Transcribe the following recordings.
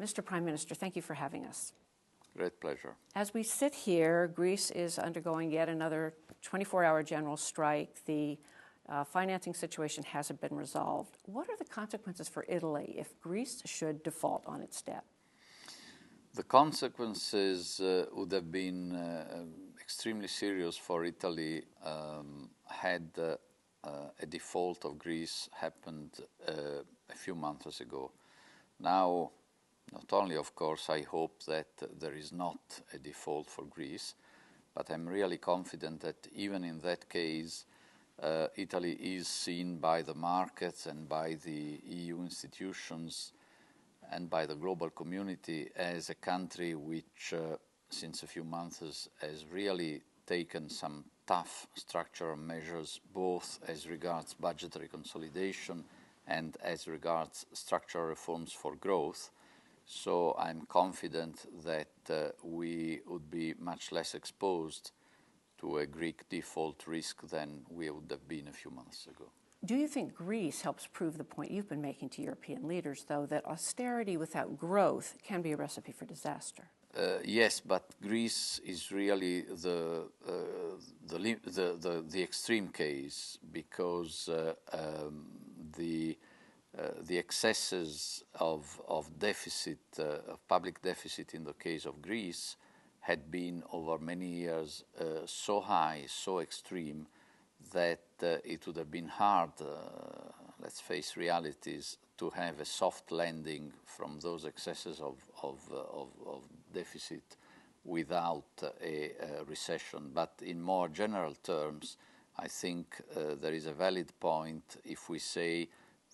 Mr. Prime Minister, thank you for having us. Great pleasure. As we sit here, Greece is undergoing yet another 24-hour general strike. The financing situation hasn't been resolved. What are the consequences for Italy if Greece should default on its debt? The consequences would have been extremely serious for Italy had a default of Greece happened a few months ago. Now, not only, of course, I hope that there is not a default for Greece, but I'm really confident that even in that case, Italy is seen by the markets and by the EU institutions and by the global community as a country which, since a few months, has really taken some tough structural measures, both as regards budgetary consolidation and as regards structural reforms for growth. So I'm confident that we would be much less exposed to a Greek default risk than we would have been a few months ago. Do you think Greece helps prove the point you've been making to European leaders, though, that austerity without growth can be a recipe for disaster? Yes, but Greece is really the extreme case because the excesses of deficit, of public deficit in the case of Greece, had been over many years so high, so extreme, that it would have been hard, let's face realities, to have a soft landing from those excesses of deficit without a recession. But in more general terms, I think there is a valid point if we say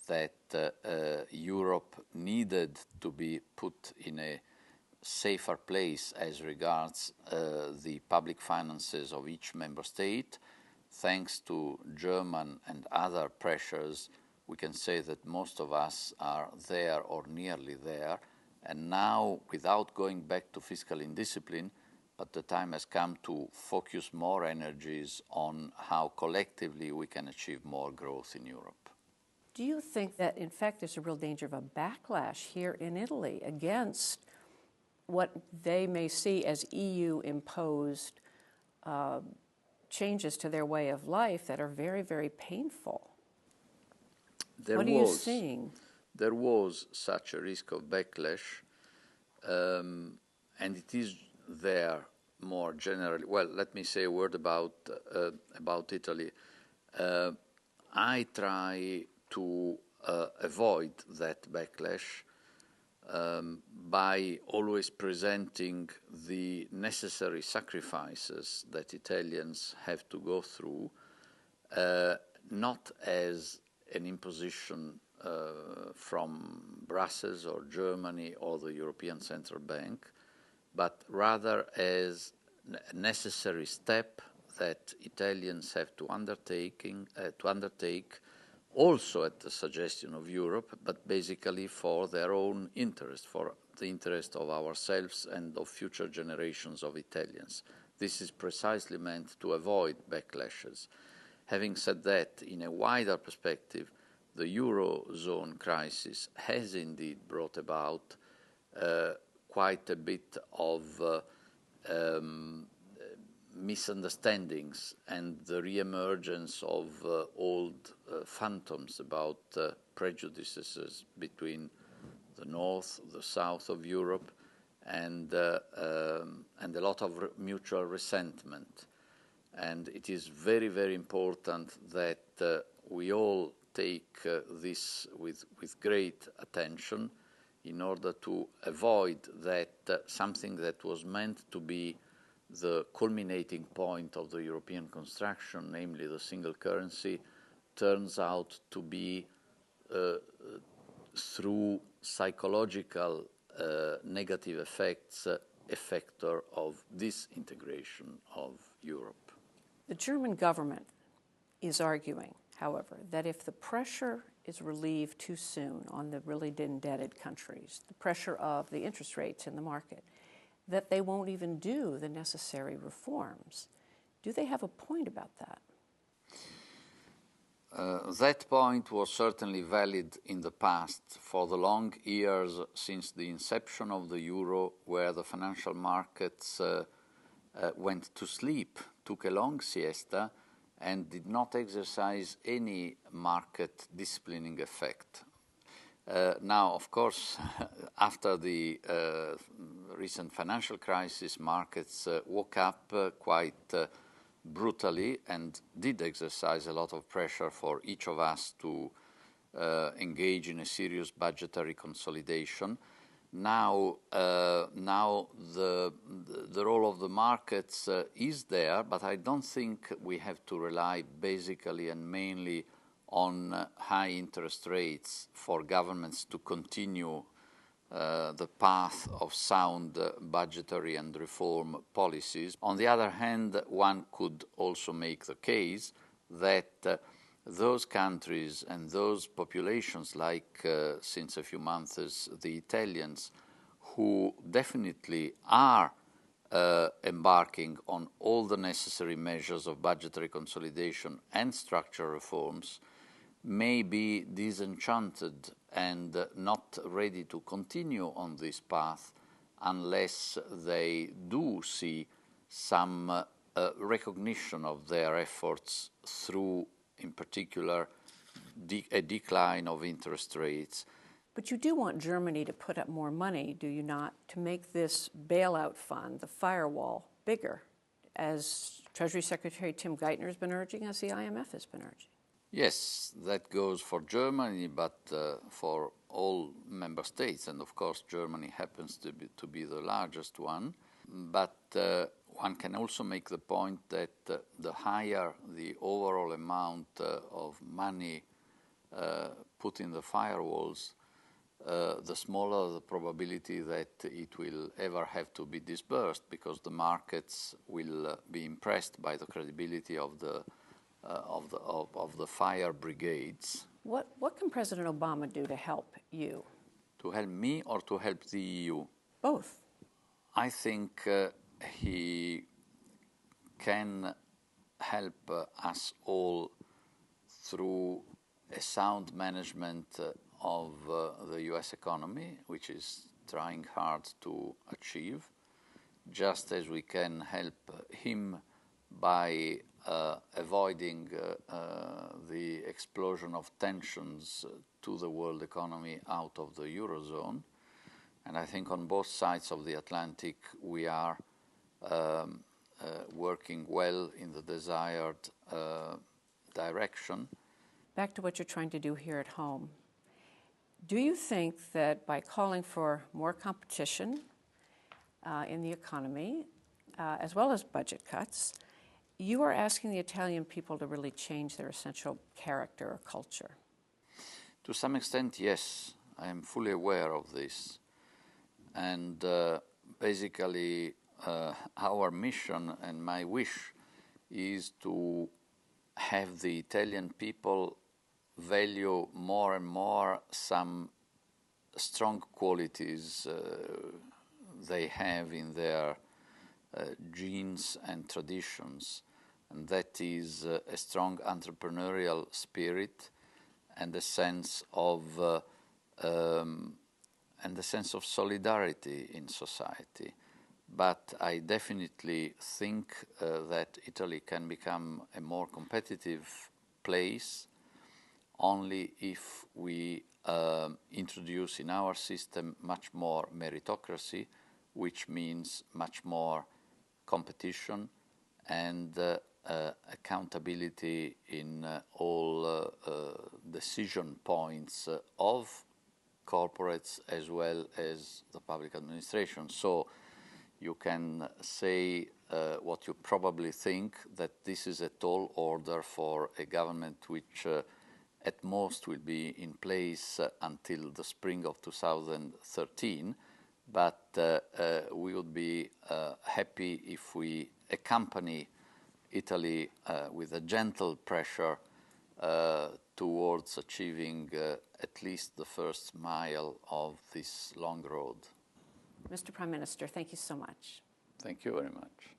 that Europe needed to be put in a safer place as regards the public finances of each member state. Thanks to German and other pressures, we can say that most of us are there or nearly there. And now, without going back to fiscal indiscipline, but the time has come to focus more energies on how collectively we can achieve more growth in Europe. Do you think that, in fact, there's a real danger of a backlash here in Italy against what they may see as EU-imposed changes to their way of life that are very, very painful? What are you seeing? There was such a risk of backlash, and it is there more generally. Well, let me say a word about Italy. I try to avoid that backlash by always presenting the necessary sacrifices that Italians have to go through, not as an imposition from Brussels or Germany or the European Central Bank, but rather as a necessary step that Italians have to undertake, also at the suggestion of Europe, but basically for their own interest, for the interest of ourselves and of future generations of Italians. This is precisely meant to avoid backlashes. Having said that, in a wider perspective, the Eurozone crisis has indeed brought about quite a bit of misunderstandings and the re-emergence of old phantoms about prejudices between the north, the south of Europe, and a lot of mutual resentment. And it is very, very important that we all take this with great attention in order to avoid that something that was meant to be the culminating point of the European construction, namely the single currency, turns out to be, through psychological negative effects, a factor of disintegration of Europe. The German government is arguing, however, that if the pressure is relieved too soon on the really indebted countries, the pressure of the interest rates in the market, that they won't even do the necessary reforms. Do they have a point about that? That point was certainly valid in the past for the long years since the inception of the euro, where the financial markets went to sleep, took a long siesta, and did not exercise any market disciplining effect. Now, of course, after the recent financial crisis, markets woke up quite brutally and did exercise a lot of pressure for each of us to engage in a serious budgetary consolidation. Now the role of the markets is there, but I don't think we have to rely basically and mainly on high interest rates for governments to continue the path of sound budgetary and reform policies. On the other hand, one could also make the case that those countries and those populations, like since a few months the Italians, who definitely are embarking on all the necessary measures of budgetary consolidation and structural reforms, may be disenchanted and not ready to continue on this path unless they do see some recognition of their efforts through, in particular, a decline of interest rates. But you do want Germany to put up more money, do you not, to make this bailout fund, the firewall, bigger, as Treasury Secretary Tim Geithner has been urging, as the IMF has been urging? Yes, that goes for Germany, but for all member states, and of course Germany happens to be the largest one. But one can also make the point that the higher the overall amount of money put in the firewalls, the smaller the probability that it will ever have to be disbursed, because the markets will be impressed by the credibility of the fire brigades. What can President Obama do to help you? To help me or to help the EU? Both. I think he can help us all through a sound management of the US economy, which is trying hard to achieve, just as we can help him by avoiding the explosion of tensions to the world economy out of the Eurozone. And I think on both sides of the Atlantic we are working well in the desired direction. Back to what you're trying to do here at home. Do you think that by calling for more competition in the economy, as well as budget cuts, you are asking the Italian people to really change their essential character or culture? To some extent, yes. I am fully aware of this. And basically, our mission and my wish is to have the Italian people value more and more some strong qualities they have in their genes and traditions, and that is a strong entrepreneurial spirit and a sense of solidarity in society. But I definitely think that Italy can become a more competitive place only if we introduce in our system much more meritocracy, which means much more competition and accountability in all decision points of corporates as well as the public administration. So you can say what you probably think, that this is a tall order for a government which at most will be in place until the spring of 2013. But we would be happy if we accompany Italy with a gentle pressure towards achieving at least the first mile of this long road. Mr. Prime Minister, thank you so much. Thank you very much.